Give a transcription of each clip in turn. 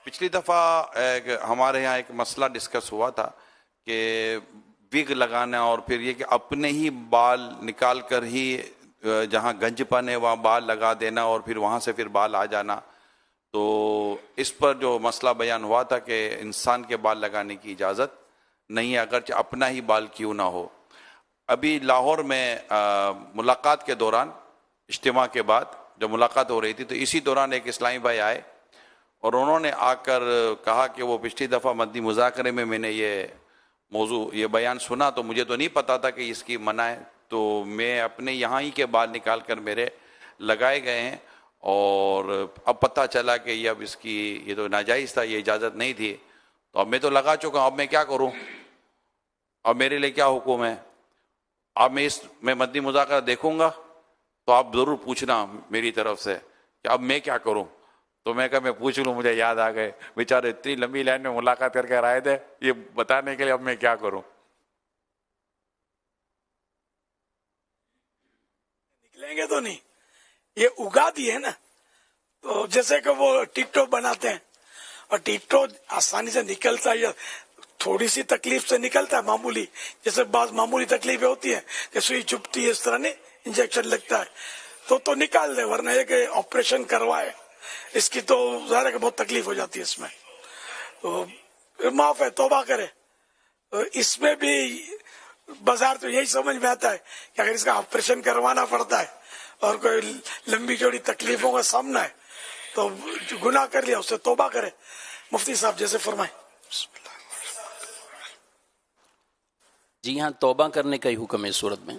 پچھلی دفعہ ہمارے یہاں ایک مسئلہ ڈسکس ہوا تھا کہ وگ لگانا اور پھر یہ کہ اپنے ہی بال نکال کر ہی جہاں گنج پن ہے وہاں بال لگا دینا اور پھر وہاں سے پھر بال آ جانا. تو اس پر جو مسئلہ بیان ہوا تھا کہ انسان کے بال لگانے کی اجازت نہیں ہے اگرچہ اپنا ہی بال کیوں نہ ہو. ابھی لاہور میں ملاقات کے دوران اجتماع کے بعد جو ملاقات ہو رہی تھی تو اسی دوران ایک اسلامی بھائی آئے اور انہوں نے آ کر کہا کہ وہ پچھلی دفعہ مدنی مذاکرے میں نے یہ موضوع یہ بیان سنا تو مجھے تو نہیں پتا تھا کہ اس کی منع ہے, تو میں اپنے یہاں ہی کے بال نکال کر میرے لگائے گئے ہیں اور اب پتہ چلا کہ یہ اب اس کی یہ تو ناجائز تھا, یہ اجازت نہیں تھی, تو اب میں تو لگا چکا ہوں, اب میں کیا کروں, اب میرے لیے کیا حکم ہے. اب میں مدنی مذاکرہ دیکھوں گا تو آپ ضرور پوچھنا میری طرف سے کہ اب میں کیا کروں. تو میں کہا میں پوچھ لوں, مجھے یاد آ گئے بیچارے اتنی لمبی لائن میں ملاقات کر کے آئے تھے یہ بتانے کے لیے اب میں کیا کروں. نکلیں گے تو نہیں, یہ اگا دی ہے نا, تو جیسے کہ وہ ٹک ٹاک بناتے ہیں اور ٹک ٹاک آسانی سے نکلتا ہے یا تھوڑی سی تکلیف سے نکلتا ہے معمولی, جیسے بعض معمولی تکلیفیں ہوتی ہیں کہ سوئی چبھتی ہے اس طرح نہیں انجیکشن لگتا ہے تو نکال دے, ورنہ یہ کہ آپریشن کروائے اس کی تو ظاہر ہے کہ بہت تکلیف ہو جاتی ہے اس میں, تو معاف ہے توبہ کرے. اس میں بھی بازار تو یہی سمجھ میں آتا ہے کہ اگر اس کا آپریشن کروانا پڑتا ہے اور کوئی لمبی چوڑی تکلیفوں کا سامنا ہے تو جو گناہ کر لیا اس سے توبہ کرے. مفتی صاحب جیسے فرمائیں. جی ہاں, توبہ کرنے کا ہی حکم ہے اس صورت میں,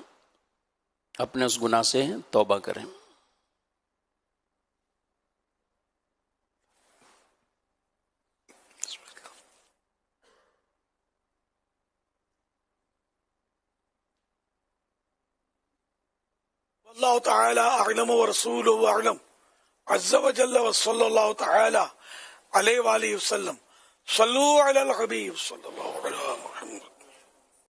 اپنے اس گناہ سے توبہ کریں. اللہ تعالی اعلم ورسولہ اعلم عز وجل وصلی اللہ تعالی علیہ وآلہ وسلم. صلو علی الحبیب صلی اللہ علیہ